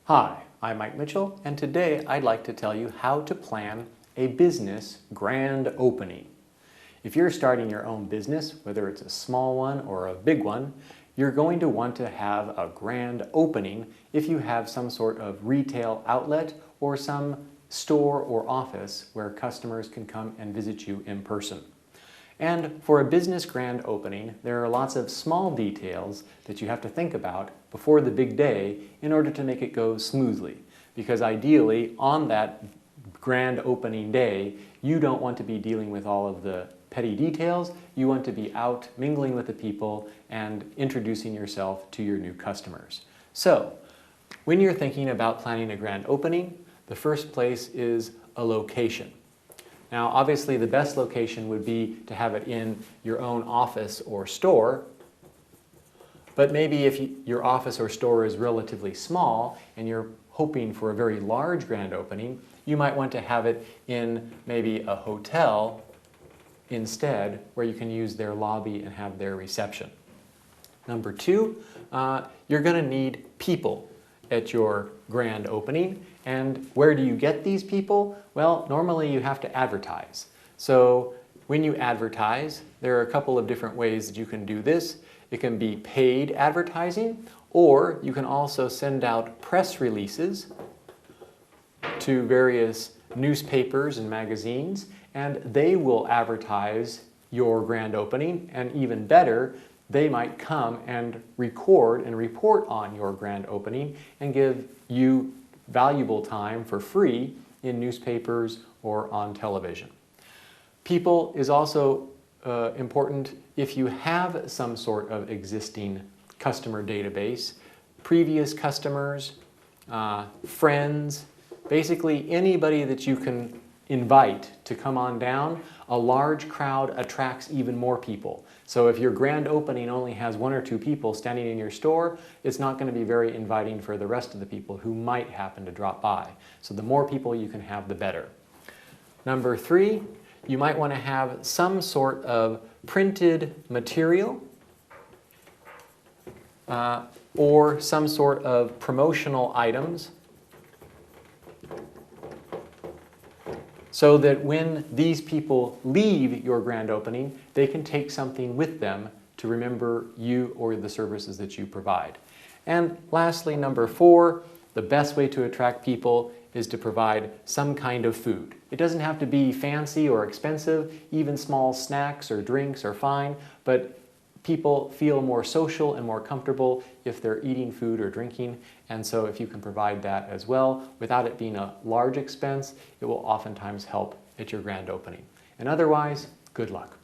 Hi, I'm Mike Mitchell, and today I'd like to tell you how to plan a business grand opening. If you're starting your own business, whether it's a small one or a big one, you're going to want to have a grand opening if you have some sort of retail outlet or some store or office where customers can come and visit you in person. And for a business grand opening, there are lots of small details that you have to think about before the big day in order to make it go smoothly. Because ideally, on that grand opening day, you don't want to be dealing with all of the petty details. You want to be out mingling with the people and introducing yourself to your new customers. So, when you're thinking about planning a grand opening, the first place is a location. Now, obviously, the best location would be to have it in your own office or store, but maybe if your office or store is relatively small and you're hoping for a very large grand opening, you might want to have it in maybe a hotel instead, where you can use their lobby and have their reception. Number two, you're going to need people at your grand opening. And where do you get these people? Well, normally you have to advertise. So when you advertise, there are a couple of different ways that you can do this. It can be paid advertising, or you can also send out press releases to various newspapers and magazines, and they will advertise your grand opening, and even better, they might come and record and report on your grand opening and give you valuable time for free in newspapers or on television. People is also important if you have some sort of existing customer database, previous customers, friends, basically anybody that you can invite to come on down. A large crowd attracts even more people. So if your grand opening only has one or two people standing in your store, it's not going to be very inviting for the rest of the people who might happen to drop by. So the more people you can have, the better. Number three, you might want to have some sort of printed material or some sort of promotional items, so that when these people leave your grand opening, they can take something with them to remember you or the services that you provide. And lastly, number four, the best way to attract people is to provide some kind of food. It doesn't have to be fancy or expensive. Even small snacks or drinks are fine, but people feel more social and more comfortable if they're eating food or drinking, and so if you can provide that as well without it being a large expense, it will oftentimes help at your grand opening. And otherwise, good luck.